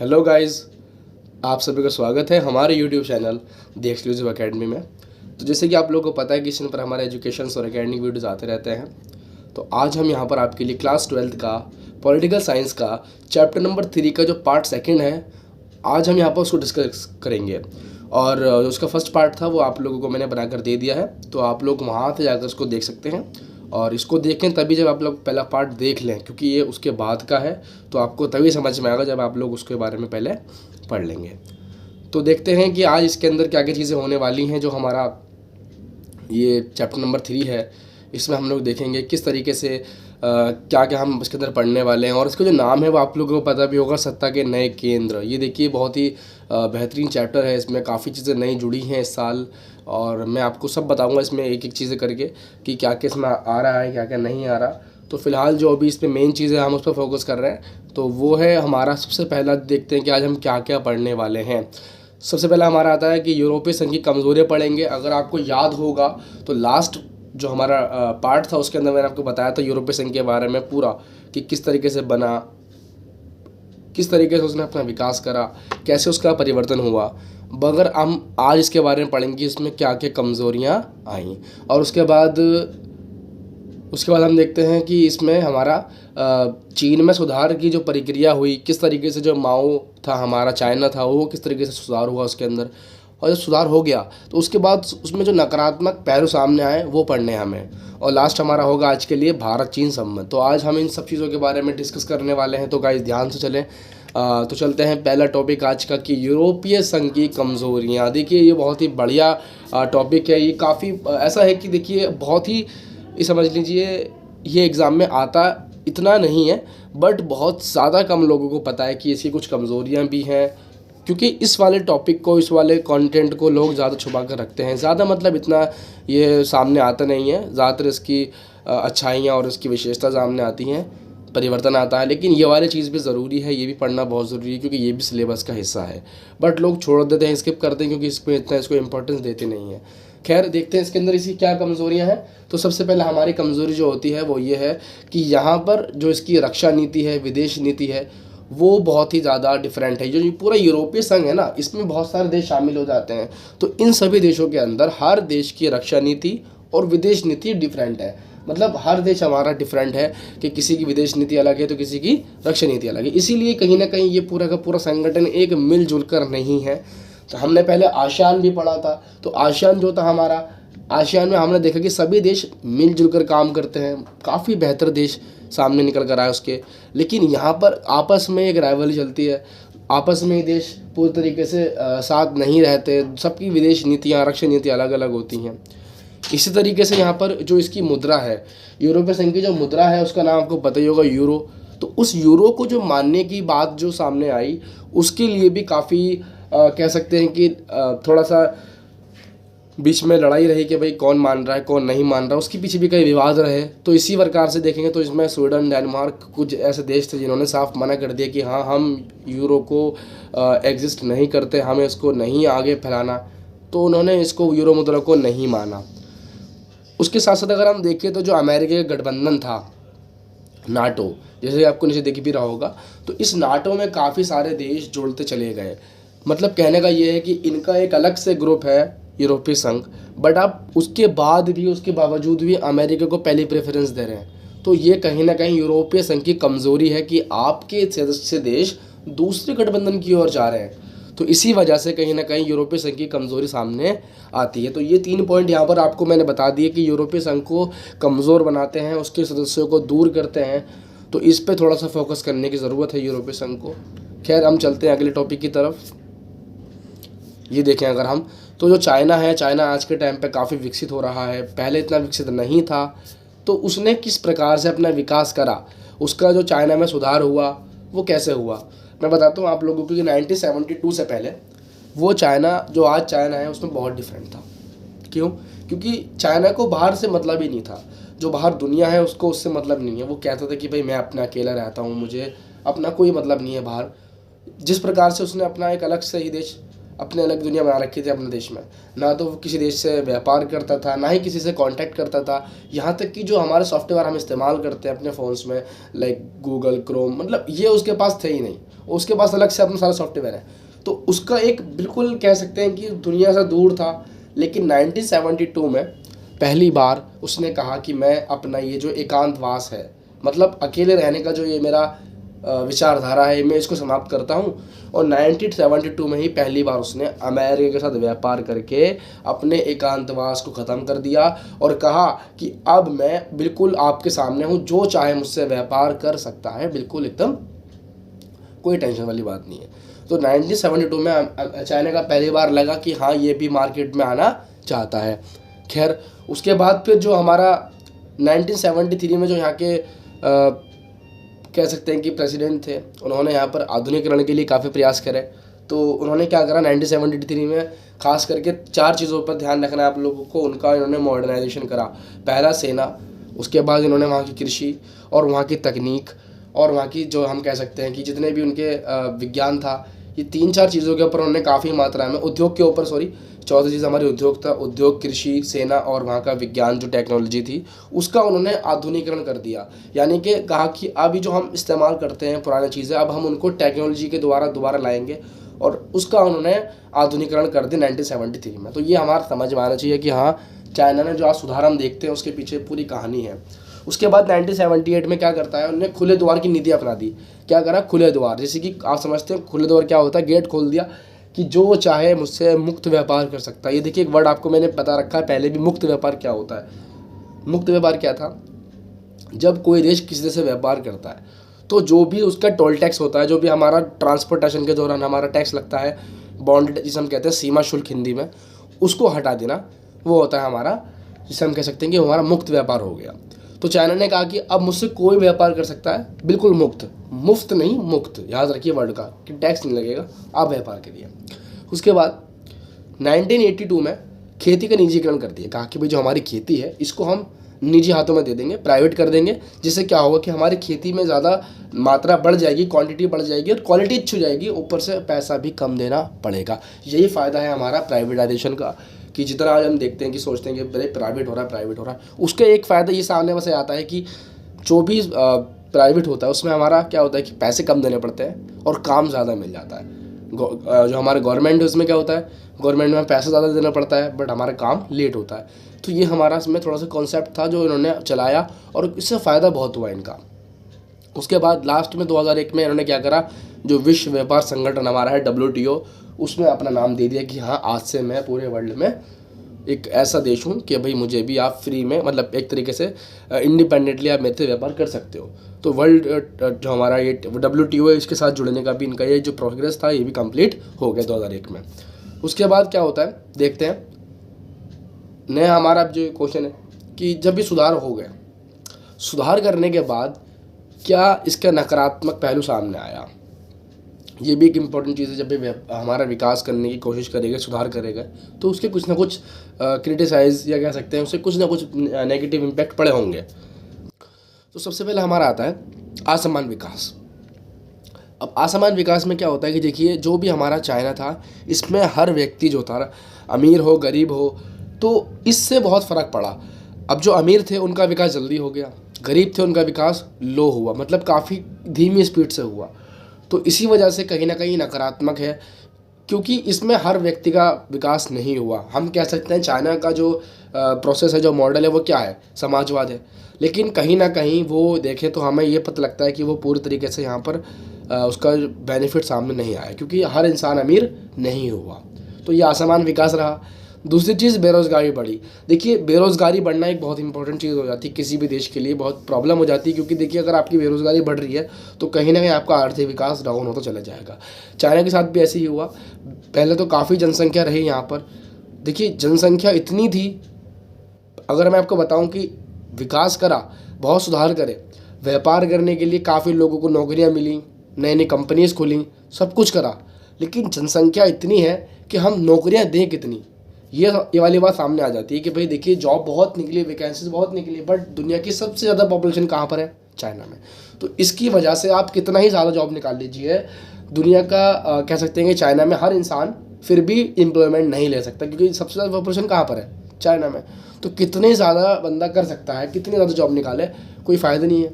Hello guys, आप सभी का स्वागत है हमारे YouTube channel the exclusive academy में। तो जैसे कि आप लोगों को पता है कि इस चैनल पर हमारे एजुकेशन और एकेडमिक वीडियोस आते रहते हैं। तो आज हम यहाँ पर आपके लिए क्लास 12th का पॉलिटिकल साइंस का चैप्टर नंबर 3 का जो पार्ट सेकंड है, आज हम यहाँ पर उसको डिस्कस करेंगे। और जो उसका फर्स्ट पार्ट था वो आप लोगों को मैंने बनाकर दे दिया है, तो आप लोग वहाँ से जाकर उसको देख सकते हैं। और इसको देखें तभी जब आप लोग पहला पार्ट देख लें, क्योंकि ये उसके बाद का है, तो आपको तभी समझ में आएगा जब आप लोग उसके बारे में पहले पढ़ लेंगे। तो देखते हैं कि आज इसके अंदर क्या क्या चीज़ें होने वाली हैं। जो हमारा ये चैप्टर नंबर 3 है, इसमें हम लोग देखेंगे किस तरीके से क्या क्या हम इसके अंदर पढ़ने वाले हैं। और इसका जो नाम है वो आप लोगों को पता भी होगा, सत्ता के नए केंद्र। ये देखिए बहुत ही बेहतरीन चैप्टर है। इसमें काफ़ी चीज़ें नई जुड़ी हैं इस साल, और मैं आपको सब बताऊंगा इसमें एक एक चीज़ें करके कि क्या क्या इसमें आ रहा है, क्या क्या नहीं आ रहा। तो फिलहाल जो अभी इसमें मेन चीज़ें हम उस पर फोकस कर रहे हैं, तो वो है हमारा सबसे पहला। देखते हैं कि आज हम क्या क्या पढ़ने वाले हैं। सबसे पहला हमारा आता है कि यूरोपीय संघ की कमज़ोरियाँ पढ़ेंगे। अगर आपको याद होगा तो लास्ट जो हमारा पार्ट था उसके अंदर मैंने आपको बताया था यूरोपीय संघ के बारे में पूरा, कि किस तरीके से बना, किस तरीके से उसने अपना विकास करा, कैसे उसका परिवर्तन हुआ। मगर हम आज इसके बारे में पढ़ेंगे इसमें क्या क्या कमज़ोरियाँ आई। और उसके बाद हम देखते हैं कि इसमें हमारा चीन में सुधार की जो प्रक्रिया हुई, किस तरीके से जो माओ था हमारा, चाइना था, वो किस तरीके से सुधार हुआ उसके अंदर। और जब सुधार हो गया तो उसके बाद उसमें जो नकारात्मक पहलू सामने आए वो पढ़ने हैं हमें। और लास्ट हमारा होगा आज के लिए भारत चीन संबंध। तो आज हम इन सब चीज़ों के बारे में डिस्कस करने वाले हैं। तो गाइस ध्यान से चलें। तो चलते हैं पहला टॉपिक आज का कि यूरोपीय संघ की कमज़ोरियाँ। देखिए ये बहुत ही बढ़िया टॉपिक है। ये काफ़ी ऐसा है कि देखिए बहुत ही, ये समझ लीजिए ये एग्ज़ाम में आता इतना नहीं है, बट बहुत ज़्यादा कम लोगों को पता है कि इसकी कुछ कमज़ोरियाँ भी हैं। क्योंकि इस वाले टॉपिक को, इस वाले कंटेंट को लोग ज़्यादा छुपा कर रखते हैं। ज़्यादा मतलब इतना ये सामने आता नहीं है। ज़्यादातर इसकी अच्छाइयाँ और इसकी विशेषता सामने आती हैं, परिवर्तन आता है। लेकिन ये वाली चीज़ भी ज़रूरी है, ये भी पढ़ना बहुत ज़रूरी है, क्योंकि ये भी सिलेबस का हिस्सा है। बट लोग छोड़ देते हैं, स्किप करते हैं, क्योंकि इसमें इतना इसको इम्पोर्टेंस देते नहीं हैं। खैर देखते हैं इसके अंदर इसकी क्या कमज़ोरियाँ हैं। तो सबसे पहले हमारी कमज़ोरी जो होती है वो ये है कि यहाँ पर जो इसकी रक्षा नीति है, विदेश नीति है, वो बहुत ही ज़्यादा डिफरेंट है। जो ये पूरा यूरोपीय संघ है ना, इसमें बहुत सारे देश शामिल हो जाते हैं। तो इन सभी देशों के अंदर हर देश की रक्षा नीति और विदेश नीति डिफरेंट है। मतलब हर देश हमारा डिफरेंट है, कि किसी की विदेश नीति अलग है तो किसी की रक्षा नीति अलग है। इसीलिए कहीं ना कहीं ये पूरा का पूरा संगठन एक मिलजुल कर नहीं है। तो हमने पहले आसियान भी पढ़ा था। तो आसियान जो था हमारा, आसियान में हमने देखा कि सभी देश मिलजुल कर काम करते हैं, काफ़ी बेहतर देश सामने निकल कर आए उसके। लेकिन यहाँ पर आपस में एक राइवलरी चलती है, आपस में ही देश पूरी तरीके से साथ नहीं रहते। सबकी विदेश नीतियाँ, रक्षा नीतियाँ अलग अलग होती हैं। इसी तरीके से यहाँ पर जो इसकी मुद्रा है, यूरोपीय संघ की जो मुद्रा है उसका नाम आपको पता ही होगा, यूरो। तो उस यूरो को जो मानने की बात जो सामने आई, उसके लिए भी काफ़ी कह सकते हैं कि थोड़ा सा बीच में लड़ाई रही कि भाई कौन मान रहा है कौन नहीं मान रहा, उसके पीछे भी कई विवाद रहे। तो इसी प्रकार से देखेंगे तो इसमें स्वीडन, डेनमार्क, कुछ ऐसे देश थे जिन्होंने साफ मना कर दिया कि हाँ, हम यूरो को एग्जिस्ट नहीं करते, हमें इसको नहीं आगे फैलाना। तो उन्होंने इसको यूरो मुद्रा को नहीं माना। उसके साथ साथ अगर हम देखें तो जो अमेरिका का गठबंधन था नाटो, जैसे आपको नीचे दिख भी रहा होगा, तो इस नाटो में काफ़ी सारे देश जुड़ते चले गए। मतलब कहने का ये है कि इनका एक अलग से ग्रुप है यूरोपीय संघ, बट आप उसके बाद भी, उसके बावजूद भी अमेरिका को पहली प्रेफरेंस दे रहे हैं। तो ये कहीं ना कहीं यूरोपीय संघ की कमज़ोरी है कि आपके सदस्य देश दूसरे गठबंधन की ओर जा रहे हैं। तो इसी वजह से कहीं ना कहीं यूरोपीय संघ की कमज़ोरी सामने आती है। तो ये 3 पॉइंट यहाँ पर आपको मैंने बता दिए कि यूरोपीय संघ को कमज़ोर बनाते हैं, उसके सदस्यों को दूर करते हैं। तो इस पे थोड़ा सा फोकस करने की ज़रूरत है यूरोपीय संघ को। खैर हम चलते हैं अगले टॉपिक की तरफ। ये देखें अगर हम, तो जो चाइना है, चाइना आज के टाइम पे काफ़ी विकसित हो रहा है, पहले इतना विकसित नहीं था। तो उसने किस प्रकार से अपना विकास करा, उसका जो चाइना में सुधार हुआ वो कैसे हुआ, मैं बताता हूँ आप लोगों को। कि 1972 से पहले वो चाइना, जो आज चाइना है, उसमें बहुत डिफरेंट था। क्यों? क्योंकि चाइना को बाहर से मतलब ही नहीं था। जो बाहर दुनिया है उसको उससे मतलब नहीं है। वो कहता था कि भाई मैं अपना अकेला रहता हूँ, मुझे अपना कोई मतलब नहीं है बाहर। जिस प्रकार से उसने अपना एक अलग से ही देश, अपने अलग दुनिया बना रखी थी अपने देश में। ना तो वो किसी देश से व्यापार करता था, ना ही किसी से कांटेक्ट करता था। यहाँ तक कि जो हमारे सॉफ्टवेयर हम इस्तेमाल करते हैं अपने फ़ोन्स में, लाइक गूगल, क्रोम, मतलब ये उसके पास थे ही नहीं। उसके पास अलग से अपना सारा सॉफ्टवेयर है। तो उसका एक बिल्कुल कह सकते हैं कि दुनिया से दूर था, लेकिन 1972 में पहली बार उसने कहा कि मैं अपना ये जो एकांतवास है, मतलब अकेले रहने का जो ये मेरा विचारधारा है, मैं इसको समाप्त करता हूँ। और 1972 में ही पहली बार उसने अमेरिका के साथ व्यापार करके अपने एकांतवास को ख़त्म कर दिया और कहा कि अब मैं बिल्कुल आपके सामने हूँ, जो चाहे मुझसे व्यापार कर सकता है, बिल्कुल एकदम कोई टेंशन वाली बात नहीं है। तो 1972 में चाइना का पहली बार लगा कि हाँ ये भी मार्केट में आना चाहता है। खैर उसके बाद फिर जो हमारा 1973 में जो यहाँ के कह सकते हैं कि प्रेसिडेंट थे, उन्होंने यहाँ पर आधुनिकीकरण के लिए काफ़ी प्रयास करे। तो उन्होंने क्या करा 1973 में, खास करके 4 चीज़ों पर ध्यान रखना है आप लोगों को, उनका इन्होंने मॉडर्नाइजेशन करा। पहला सेना, उसके बाद इन्होंने वहाँ की कृषि और वहाँ की तकनीक और वहाँ की जो हम कह सकते हैं कि जितने भी उनके विज्ञान था, ये 3-4 चीज़ों के ऊपर उन्होंने काफ़ी मात्रा में, उद्योग के ऊपर सॉरी, चौथी चीज़ हमारी उद्योग था, उद्योग, कृषि, सेना और वहाँ का विज्ञान जो टेक्नोलॉजी थी उसका उन्होंने आधुनिकीकरण कर दिया। यानी कि कहा कि अभी जो हम इस्तेमाल करते हैं पुरानी चीज़ें, अब हम उनको टेक्नोलॉजी के द्वारा दोबारा लाएंगे, और उसका उन्होंने आधुनिकीकरण कर दिया 1973 में। तो ये हमारा समझ में आना चाहिए कि हाँ चाइना ने जो आज सुधार हम देखते हैं उसके पीछे पूरी कहानी है। उसके बाद 1978 में क्या करता है, उन्होंने खुले द्वार की नीति अपना दी। क्या करा, खुले द्वार, जैसे कि आप समझते हैं खुले द्वार क्या होता है, गेट खोल दिया कि जो चाहे मुझसे मुक्त व्यापार कर सकता है। ये देखिए एक वर्ड आपको मैंने बता रखा है पहले भी, मुक्त व्यापार क्या होता है। मुक्त व्यापार क्या था, जब कोई देश किसी देश से व्यापार करता है तो जो भी उसका टोल टैक्स होता है, जो भी हमारा ट्रांसपोर्टेशन के दौरान हमारा टैक्स लगता है, बॉन्ड जिसे हम कहते हैं सीमा शुल्क हिंदी में, उसको हटा देना, वो होता है हमारा, जिसे हम कह सकते हैं कि हमारा मुक्त व्यापार हो गया। तो चाइना ने कहा कि अब मुझसे कोई व्यापार कर सकता है, बिल्कुल मुक्त, मुफ्त नहीं मुक्त, याद रखिए वर्ड का, कि टैक्स नहीं लगेगा, आप व्यापार करिए। उसके बाद 1982 में खेती का निजीकरण कर दिया। कहा कि भाई जो हमारी खेती है इसको हम निजी हाथों में दे देंगे, प्राइवेट कर देंगे, जिससे क्या होगा कि हमारी खेती में ज़्यादा मात्रा बढ़ जाएगी, क्वांटिटी बढ़ जाएगी और क्वालिटी अच्छी हो जाएगी, ऊपर से पैसा भी कम देना पड़ेगा। यही फ़ायदा है हमारा प्राइवेटाइजेशन का, कि जितना आज हम देखते हैं कि सोचते हैं कि प्राइवेट हो रहा है, उसका एक फ़ायदा ये सामने से आता है कि जो भी प्राइवेट होता है उसमें हमारा क्या होता है कि पैसे कम देने पड़ते हैं और काम ज़्यादा मिल जाता है। जो हमारा गवर्नमेंट है उसमें क्या होता है, गवर्नमेंट में पैसा ज़्यादा देना पड़ता है बट हमारा काम लेट होता है। तो ये हमारा इसमें थोड़ा सा कॉन्सेप्ट था जो इन्होंने चलाया और इससे फ़ायदा बहुत हुआ इनका। उसके बाद लास्ट में 2001 में इन्होंने क्या करा, जो विश्व व्यापार संगठन हमारा है WTO, उसमें अपना नाम दे दिया कि हाँ आज से मैं पूरे वर्ल्ड में एक ऐसा देश हूँ कि भाई मुझे भी आप फ्री में, मतलब एक तरीके से इंडिपेंडेंटली आप मेरे से व्यापार कर सकते हो। तो वर्ल्ड जो हमारा ये WTO है इसके साथ जुड़ने का भी इनका ये जो प्रोग्रेस था ये भी कंप्लीट हो गया 2001 में। उसके बाद क्या होता है देखते हैं। नया हमारा अब जो क्वेश्चन है कि जब भी सुधार हो गया, सुधार करने के बाद क्या इसका नकारात्मक पहलू सामने आया, ये भी एक इम्पॉर्टेंट चीज़ है। जब भी हमारा विकास करने की कोशिश करेगा, सुधार करेगा, तो उसके कुछ ना कुछ क्रिटिसाइज़ या कह सकते हैं उससे कुछ ना कुछ नेगेटिव इम्पैक्ट पड़े होंगे। तो सबसे पहले हमारा आता है असमान विकास। अब असमान विकास में क्या होता है कि देखिए जो भी हमारा चाइना था इसमें हर व्यक्ति जो था, अमीर हो गरीब हो, तो इससे बहुत फ़र्क पड़ा। अब जो अमीर थे उनका विकास जल्दी हो गया, गरीब थे उनका विकास लो हुआ, मतलब काफ़ी धीमी स्पीड से हुआ। तो इसी वजह से कहीं ना कहीं नकारात्मक है, क्योंकि इसमें हर व्यक्ति का विकास नहीं हुआ। हम कह सकते हैं चाइना का जो प्रोसेस है, जो मॉडल है, वो क्या है, समाजवाद है, लेकिन कहीं ना कहीं वो देखें तो हमें ये पता लगता है कि वो पूरी तरीके से यहाँ पर उसका बेनिफिट सामने नहीं आया, क्योंकि हर इंसान अमीर नहीं हुआ। तो ये असमान विकास रहा। दूसरी चीज़ बेरोज़गारी बढ़ी। देखिए बेरोज़गारी बढ़ना एक बहुत इंपॉर्टेंट चीज़ हो जाती है, किसी भी देश के लिए बहुत प्रॉब्लम हो जाती है, क्योंकि देखिए अगर आपकी बेरोज़गारी बढ़ रही है तो कहीं ना कहीं आपका आर्थिक विकास डाउन होता चला जाएगा। चाइना के साथ भी ऐसे ही हुआ। पहले तो काफ़ी जनसंख्या रही यहाँ पर, देखिए जनसंख्या इतनी थी, अगर मैं आपको बताऊँ कि विकास करा, बहुत सुधार करे, व्यापार करने के लिए काफ़ी लोगों को नौकरियाँ मिली, नई नई कंपनीज खुली, सब कुछ करा, लेकिन जनसंख्या इतनी है कि हम नौकरियां दें कितनी, ये वाली बात सामने आ जाती है कि भाई देखिए जॉब बहुत निकली, वैकेंसीज बहुत निकली, बट दुनिया की सबसे ज़्यादा पॉपुलेशन कहाँ पर है, चाइना में। तो इसकी वजह से आप कितना ही ज़्यादा जॉब निकाल लीजिए, दुनिया का कह सकते हैं कि चाइना में हर इंसान फिर भी एम्प्लॉयमेंट नहीं ले सकता, क्योंकि सबसे ज़्यादा पॉपुलेशन कहाँ पर है, चाइना में। तो कितने ज़्यादा बंदा कर सकता है, कितनी ज़्यादा जॉब निकाले, कोई फ़ायदा नहीं है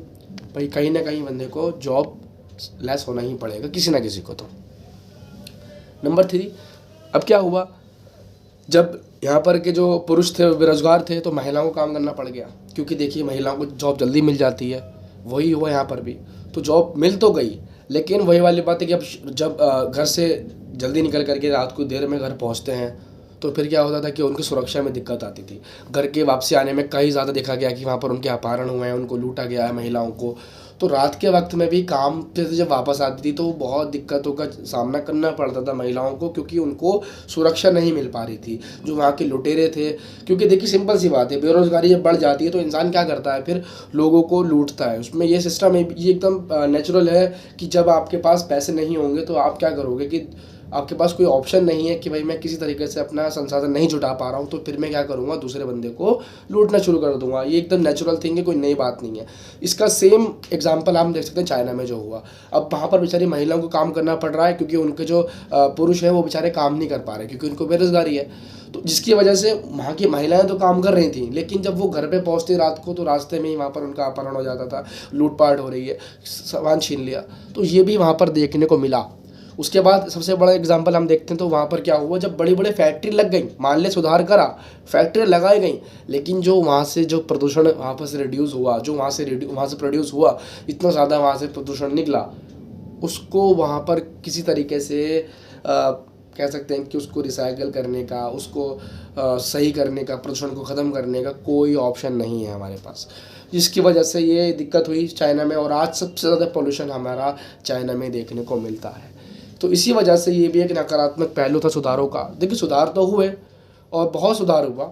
भाई। कहीं ना कहीं बंदे को जॉब लेस होना ही पड़ेगा किसी ना किसी को। तो नंबर 3, अब क्या हुआ, जब यहाँ पर के जो पुरुष थे वो बेरोजगार थे तो महिलाओं को काम करना पड़ गया, क्योंकि देखिए महिलाओं को जॉब जल्दी मिल जाती है। वही हुआ यहाँ पर भी, तो जॉब मिल तो गई, लेकिन वही वाली बात है कि अब जब घर से जल्दी निकल करके रात को देर में घर पहुँचते हैं तो फिर क्या होता था कि उनकी सुरक्षा में दिक्कत आती थी। घर के वापसी आने में कई ज़्यादा देखा गया कि वहाँ पर उनके अपहरण हुए हैं, उनको लूटा गया है महिलाओं को। तो रात के वक्त में भी काम से जब वापस आती थी तो बहुत दिक्कतों का सामना करना पड़ता था महिलाओं को, क्योंकि उनको सुरक्षा नहीं मिल पा रही थी जो वहाँ के लुटेरे थे। क्योंकि देखिए सिंपल सी बात है, बेरोजगारी जब बढ़ जाती है तो इंसान क्या करता है, फिर लोगों को लूटता है। उसमें ये सिस्टम ये एकदम नेचुरल है कि जब आपके पास पैसे नहीं होंगे तो आप क्या करोगे कि आपके पास कोई ऑप्शन नहीं है कि भाई मैं किसी तरीके से अपना संसाधन नहीं जुटा पा रहा हूँ, तो फिर मैं क्या करूँगा, दूसरे बंदे को लूटना शुरू कर दूंगा। ये एकदम नेचुरल थिंग है, कोई नई बात नहीं है। इसका सेम एग्जांपल हम देख सकते हैं चाइना में जो हुआ। अब वहाँ पर बेचारी महिलाओं को काम करना पड़ रहा है क्योंकि उनके जो पुरुष हैं वो बेचारे काम नहीं कर पा रहे क्योंकि उनको बेरोजगारी है। तो जिसकी वजह से वहाँ की महिलाएं तो काम कर रही थी, लेकिन जब वो घर पे पहुँचती रात को तो रास्ते में ही वहाँ पर उनका अपहरण हो जाता था, लूटपाट हो रही है, सामान छीन लिया। तो ये भी वहाँ पर देखने को मिला। उसके बाद सबसे बड़ा एग्जांपल हम देखते हैं तो वहाँ पर क्या हुआ, जब बड़ी बड़ी फैक्ट्री लग गई, मान ले सुधार करा, फैक्ट्री लगाई गई, लेकिन जो वहाँ से जो प्रदूषण वहाँ पर से रिड्यूस हुआ, जो वहाँ से प्रोड्यूस हुआ, इतना ज़्यादा वहाँ से प्रदूषण निकला, उसको वहाँ पर किसी तरीके से कह सकते हैं कि उसको रिसाइकल करने का, उसको सही करने का, प्रदूषण को ख़त्म करने का कोई ऑप्शन नहीं है हमारे पास, जिसकी वजह से ये दिक्कत हुई चाइना में। और आज सबसे ज़्यादा पोल्यूशन हमारा चाइना में देखने को मिलता है। तो इसी वजह से ये भी एक नकारात्मक पहलू था सुधारों का। देखिए सुधार तो हुए और बहुत सुधार हुआ,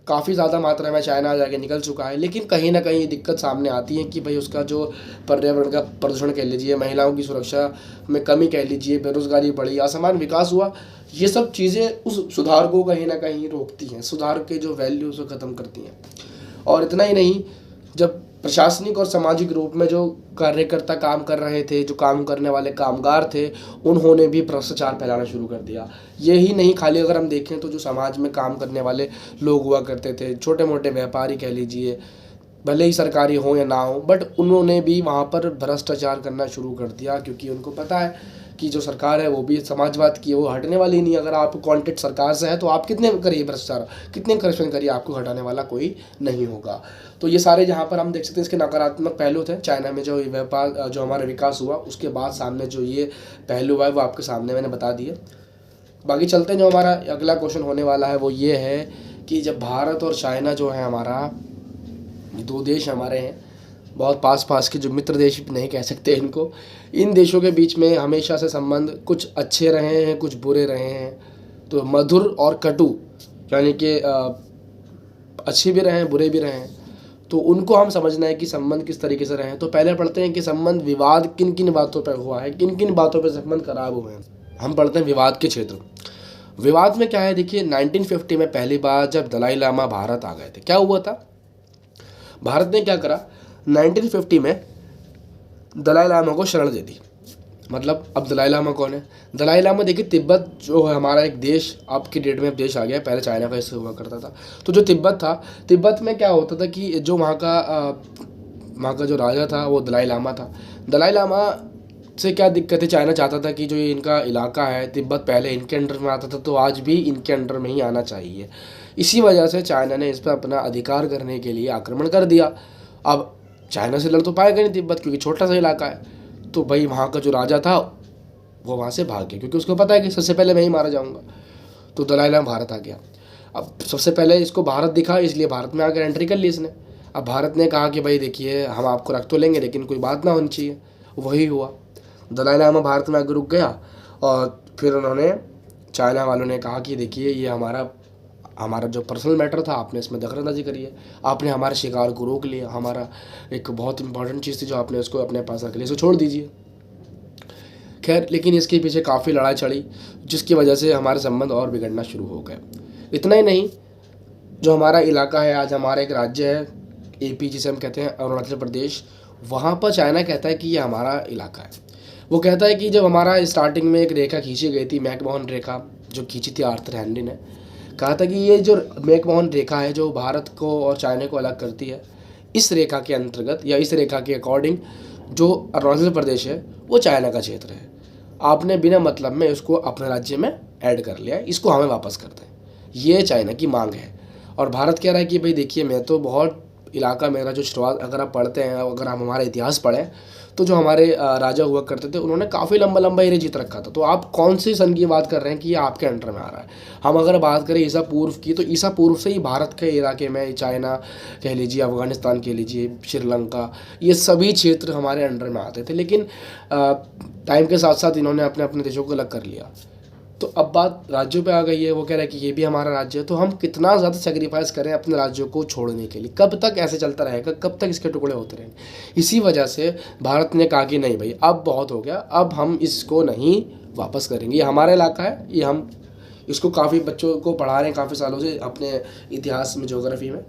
काफ़ी ज़्यादा मात्रा में चाइना जाके निकल चुका है, लेकिन कहीं ना कहीं ये दिक्कत सामने आती है कि भाई उसका जो पर्यावरण का प्रदूषण कह लीजिए, महिलाओं की सुरक्षा में कमी कह लीजिए, बेरोजगारी बढ़ी, असमान विकास हुआ, ये सब चीज़ें उस सुधार को कहीं ना कहीं रोकती हैं, सुधार के जो वैल्यू उसको ख़त्म करती हैं। और इतना ही नहीं, जब प्रशासनिक और सामाजिक रूप में जो कार्यकर्ता काम कर रहे थे, जो काम करने वाले कामगार थे, उन्होंने भी भ्रष्टाचार फैलाना शुरू कर दिया। यही नहीं, खाली अगर हम देखें तो जो समाज में काम करने वाले लोग हुआ करते थे, छोटे मोटे व्यापारी कह लीजिए, भले ही सरकारी हो या ना हो, बट उन्होंने भी वहाँ पर भ्रष्टाचार करना शुरू कर दिया, क्योंकि उनको पता है कि जो सरकार है वो भी समाजवाद की है, वो हटने वाली नहीं। अगर आप कॉन्टेक्ट सरकार से है तो आप कितने करिए भ्रष्टाचार, कितने करप्शन करिए, आपको हटाने वाला कोई नहीं होगा। तो ये सारे जहाँ पर हम देख सकते हैं इसके नकारात्मक पहलू थे। चाइना में जो व्यापार, जो हमारा विकास हुआ, उसके बाद सामने जो ये पहलू है वो आपके सामने मैंने बता दिए। बाकी चलते हैं, जो हमारा अगला क्वेश्चन होने वाला है वो ये है कि जब भारत और चाइना जो है हमारा, दो देश हमारे हैं, बहुत पास के, जो मित्र देश नहीं कह सकते इनको, इन देशों के बीच में हमेशा से संबंध कुछ अच्छे रहे हैं, कुछ बुरे रहे हैं। तो मधुर और कटु, यानी कि अच्छे भी रहे हैं, बुरे भी रहे हैं, तो उनको हम समझना है कि संबंध किस तरीके से रहे हैं। तो पहले पढ़ते हैं कि संबंध, विवाद किन किन बातों पर हुआ है, किन किन बातों पर संबंध खराब हुए हैं। हम पढ़ते हैं विवाद के क्षेत्र। विवाद में क्या है, देखिए 1950 में पहली बार जब दलाई लामा भारत आ गए थे, क्या हुआ था, भारत ने क्या करा, 1950 में दलाई लामा को शरण दे दी। मतलब अब दलाई लामा कौन है, दलाई लामा देखिए तिब्बत जो है हमारा एक देश, अब की डेट में अब देश आ गया, पहले चाइना का हिस्सा हुआ करता था। तो जो तिब्बत था, तिब्बत में क्या होता था कि जो वहाँ का जो राजा था वो दलाई लामा था। दलाई लामा से क्या दिक्कत है, चाइना चाहता था कि जो ये इनका इलाका है तिब्बत पहले इनके अंडर में आता था, तो आज भी इनके अंडर में ही आना चाहिए। इसी वजह से चाइना ने इस पर अपना अधिकार करने के लिए आक्रमण कर दिया। अब चाइना से लड़ तो पाएगा नहीं तिब्बत, क्योंकि छोटा सा इलाका है। तो भाई वहाँ का जो राजा था वो वहाँ से भाग गया, क्योंकि उसको पता है कि सबसे पहले मैं ही मारा जाऊँगा। तो दलाई लामा भारत आ गया। अब सबसे पहले इसको भारत दिखा, इसलिए भारत में आकर एंट्री कर ली इसने। अब भारत ने कहा कि भाई देखिए हम आपको रख तो लेंगे, लेकिन कोई बात ना होनी चाहिए। वही हुआ, दलाई लामा भारत में आकर रुक गया, और फिर उन्होंने, चाइना वालों ने कहा कि देखिए ये हमारा जो पर्सनल मैटर था, आपने इसमें दखलंदाजी करी है, आपने हमारे शिकार को रोक लिया, हमारा एक बहुत इंपॉर्टेंट चीज़ थी जो आपने उसको अपने पास रख लिया, इसको छोड़ दीजिए। खैर, लेकिन इसके पीछे काफ़ी लड़ाई चली, जिसकी वजह से हमारे संबंध और बिगड़ना शुरू हो गए। इतना ही नहीं, जो हमारा इलाका है, आज हमारा एक राज्य है AP, जिसे हम कहते हैं अरुणाचल प्रदेश, वहाँ पर चाइना कहता है कि ये हमारा इलाका है। वो कहता है कि जब हमारा स्टार्टिंग में एक रेखा खींची गई थी, मैकमोहन रेखा, जो खींची थी आर्थर हेनरी ने, कहा था कि ये जो मैकमोहन रेखा है जो भारत को और चाइना को अलग करती है, इस रेखा के अंतर्गत या इस रेखा के अकॉर्डिंग जो अरुणाचल प्रदेश है वो चाइना का क्षेत्र है, आपने बिना मतलब में इसको अपने राज्य में ऐड कर लिया है, इसको हमें वापस कर दें, ये चाइना की मांग है। और भारत कह रहा है कि भाई देखिए, मैं तो बहुत इलाका मेरा जो शुरुआत, अगर आप पढ़ते हैं, अगर हम हमारा इतिहास पढ़ें तो जो हमारे राजा हुआ करते थे उन्होंने काफ़ी लंबा लंबा एरिया जीत रखा था। तो आप कौन सी सन की बात कर रहे हैं कि ये आपके अंडर में आ रहा है? हम अगर बात करें ईसा पूर्व की, तो ईसा पूर्व से ही भारत के इलाके में, चाइना कह लीजिए, अफगानिस्तान कह लीजिए, श्रीलंका, ये सभी क्षेत्र हमारे अंडर में आते थे। लेकिन टाइम के साथ साथ इन्होंने अपने अपने देशों को अलग कर लिया। तो अब बात राज्यों पे आ गई है, वो कह रहा है कि ये भी हमारा राज्य है। तो हम कितना ज़्यादा सेक्रीफाइस करें अपने राज्यों को छोड़ने के लिए? कब तक ऐसे चलता रहेगा? कब तक इसके टुकड़े होते रहेंगे? इसी वजह से भारत ने कहा कि नहीं भाई, अब बहुत हो गया, अब हम इसको नहीं वापस करेंगे। ये हमारा इलाका है, ये हम इसको काफ़ी बच्चों को पढ़ा रहे हैं काफ़ी सालों से अपने इतिहास में, ज्योग्राफी में,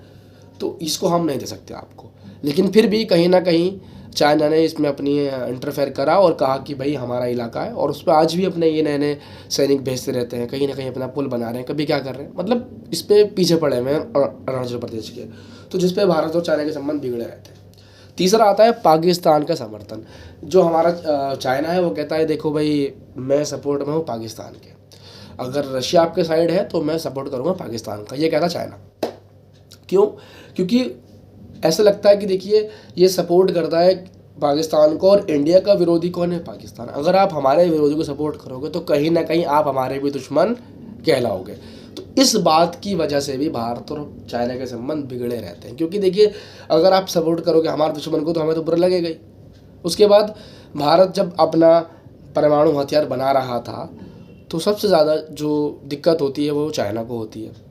तो इसको हम नहीं दे सकते आपको। लेकिन फिर भी कहीं ना कहीं चाइना ने इसमें अपनी इंटरफेयर करा और कहा कि भाई हमारा इलाका है, और उस पर आज भी अपने ये नए नए सैनिक भेजते रहते हैं, कहीं ना कहीं अपना पुल बना रहे हैं, कभी क्या कर रहे हैं, मतलब इस पर पीछे पड़े हुए हैं अरुणाचल प्रदेश के, तो जिस पे भारत और चाइना के संबंध बिगड़े रहते हैं। तीसरा आता है पाकिस्तान का समर्थन। जो हमारा चाइना है वो कहता है देखो भाई, मैं सपोर्ट में हूँ पाकिस्तान के, अगर रशिया आपके साइड है तो मैं सपोर्ट करूँगा पाकिस्तान का, ये कहता चाइना। क्यों? क्योंकि ऐसा लगता है कि देखिए, ये सपोर्ट करता है पाकिस्तान को, और इंडिया का विरोधी कौन है? पाकिस्तान। अगर आप हमारे विरोधी को सपोर्ट करोगे तो कहीं ना कहीं आप हमारे भी दुश्मन कहलाओगे। तो इस बात की वजह से भी भारत और चाइना के संबंध बिगड़े रहते हैं, क्योंकि देखिए, अगर आप सपोर्ट करोगे हमारे दुश्मन को तो हमें तो बुरा लगेगा ही। उसके बाद भारत जब अपना परमाणु हथियार बना रहा था तो सबसे ज़्यादा जो दिक्कत होती है वो चाइना को होती है।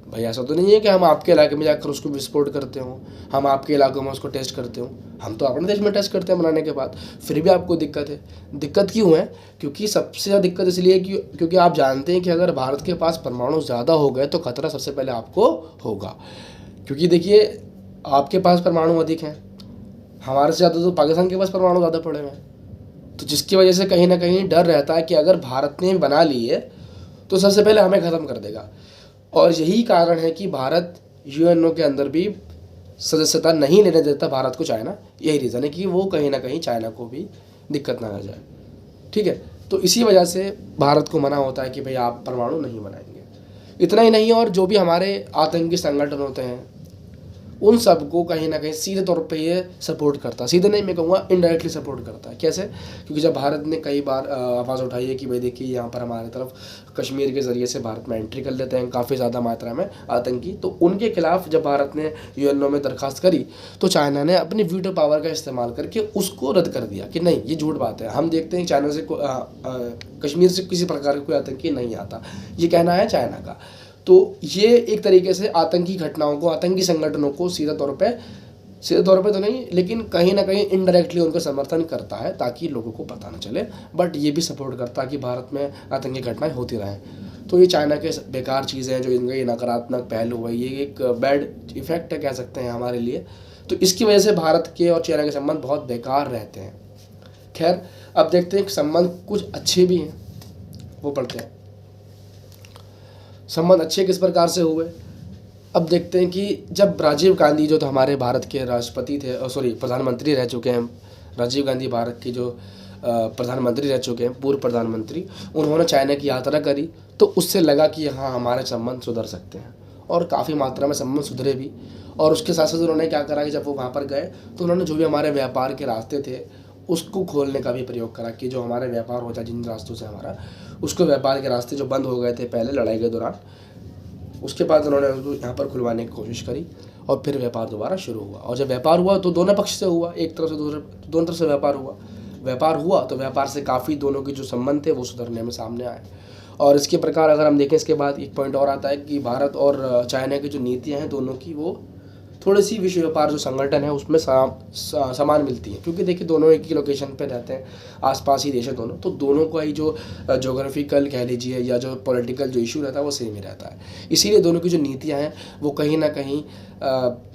भाई ऐसा तो नहीं है कि हम आपके इलाके में जाकर उसको विस्फोट करते हों, हम आपके इलाकों में उसको टेस्ट करते हों, हम तो अपने देश में टेस्ट करते हैं बनाने के बाद, फिर भी आपको दिक्कत है। दिक्कत क्यों है? क्योंकि सबसे ज़्यादा दिक्कत इसलिए क्योंकि आप जानते हैं कि अगर भारत के पास परमाणु ज़्यादा हो गए तो खतरा सबसे पहले आपको होगा। क्योंकि देखिए, आपके पास परमाणु अधिक हैं, हमारे से ज़्यादा तो पाकिस्तान के पास परमाणु ज़्यादा पड़े हुए हैं, तो जिसकी वजह से कहीं ना कहीं डर रहता है कि अगर भारत ने बना ली है तो सबसे पहले हमें ख़त्म कर देगा। और यही कारण है कि भारत यूएनओ के अंदर भी सदस्यता नहीं लेने देता भारत को चाइना। यही रीज़न है कि वो कहीं ना कहीं चाइना को भी दिक्कत ना आ जाए, ठीक है। तो इसी वजह से भारत को मना होता है कि भाई आप परमाणु नहीं बनाएंगे। इतना ही नहीं, और जो भी हमारे आतंकी संगठन होते हैं उन सबको कहीं ना कहीं सीधे तौर पे ये सपोर्ट करता है, सीधे नहीं मैं कहूँगा इनडायरेक्टली सपोर्ट करता है। कैसे? क्योंकि जब भारत ने कई बार आवाज़ उठाई है कि भाई देखिए, यहाँ पर हमारे तरफ कश्मीर के ज़रिए से भारत में एंट्री कर लेते हैं काफ़ी ज़्यादा मात्रा में आतंकी, तो उनके खिलाफ जब भारत ने यूएनओ में दरखास्त करी तो चाइना ने अपनी वीटो पावर का इस्तेमाल करके उसको रद्द कर दिया कि नहीं, ये झूठ बात है, हम देखते हैं चाइना से कश्मीर से किसी प्रकार का कोई आतंकी नहीं आता, ये कहना है चाइना का। तो ये एक तरीके से आतंकी घटनाओं को, आतंकी संगठनों को सीधे तौर पे तो नहीं, लेकिन कहीं ना कहीं इनडायरेक्टली उनका समर्थन करता है ताकि लोगों को पता न चले, बट ये भी सपोर्ट करता है कि भारत में आतंकी घटनाएं होती रहें। तो ये चाइना के बेकार चीज़ें हैं, जो इनका ये नकारात्मक पहलू है, ये एक बैड इफेक्ट है कह सकते हैं हमारे लिए। तो इसकी वजह से भारत के और चाइना के संबंध बहुत बेकार रहते हैं। खैर, अब देखते हैं संबंध कुछ अच्छे भी हैं, वो पढ़ते हैं। संबंध अच्छे किस प्रकार से हुए? अब देखते हैं कि जब राजीव गांधी, जो तो हमारे भारत के राष्ट्रपति थे, प्रधानमंत्री रह चुके हैं, राजीव गांधी भारत के जो प्रधानमंत्री रह चुके हैं, पूर्व प्रधानमंत्री, उन्होंने चाइना की यात्रा करी तो उससे लगा कि हाँ, हमारे संबंध सुधर सकते हैं, और काफ़ी मात्रा में संबंध सुधरे भी। और उसके साथ साथ उन्होंने क्या करा कि जब वो वहाँ पर गए तो उन्होंने जो भी हमारे व्यापार के रास्ते थे उसको खोलने का भी प्रयोग करा कि जो हमारे व्यापार होता है जिन रास्तों से हमारा, उसको व्यापार के रास्ते जो बंद हो गए थे पहले लड़ाई के दौरान, उसके बाद उन्होंने उसको यहाँ पर खुलवाने की कोशिश करी और फिर व्यापार दोबारा शुरू हुआ। और जब व्यापार हुआ तो दोनों पक्ष से हुआ, एक तरफ से दोनों तरफ से व्यापार हुआ तो व्यापार से काफ़ी दोनों के जो संबंध थे वो सुधरने में सामने आए। और इसके प्रकार अगर हम देखें, इसके बाद एक पॉइंट और आता है कि भारत और चाइना की जो नीतियाँ हैं दोनों की, वो थोड़ी सी विश्व व्यापार जो संगठन है उसमें समान मिलती है। क्योंकि देखिए, दोनों एक ही लोकेशन पे रहते हैं, आसपास ही देश है दोनों, तो दोनों का ही जो जोग्राफिकल कह लीजिए या जो पॉलिटिकल जो इशू रहता है वो सेम ही रहता है। इसीलिए दोनों की जो नीतियाँ हैं वो कहीं ना कहीं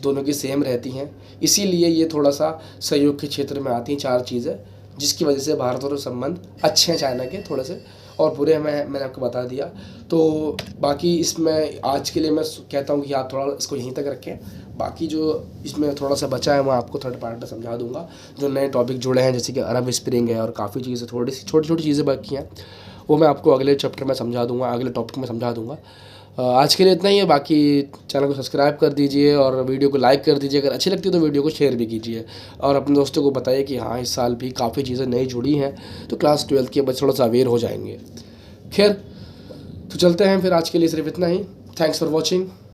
दोनों की सेम रहती हैं। इसीलिए ये थोड़ा सा सहयोग के क्षेत्र में आती हैं चार चीज़ें: जिसकी वजह से भारत और संबंध अच्छे हैं चाइना के थोड़े से, और बुरे मैंने आपको बता दिया। तो बाकी इसमें आज के लिए मैं कहता हूँ कि आप थोड़ा इसको यहीं तक रखें, बाकी जो इसमें थोड़ा सा बचा है मैं आपको थर्ड पार्ट में समझा दूंगा। जो नए टॉपिक जुड़े हैं जैसे कि अरब स्प्रिंग है और काफ़ी चीज़ें छोटी छोटी चीज़ें बाकी हैं, वो मैं आपको अगले चैप्टर में समझा दूंगा, अगले टॉपिक में समझा दूंगा। आज के लिए इतना ही है। बाकी चैनल को सब्सक्राइब कर दीजिए और वीडियो को लाइक कर दीजिए, अगर अच्छी लगती है तो वीडियो को शेयर भी कीजिए, और अपने दोस्तों को बताइए कि हाँ इस साल भी काफ़ी चीज़ें नई जुड़ी हैं, तो क्लास 12 के बच्चे थोड़ा सा अवेयर हो जाएंगे। खैर तो चलते हैं फिर, आज के लिए सिर्फ इतना ही। Thanks for watching.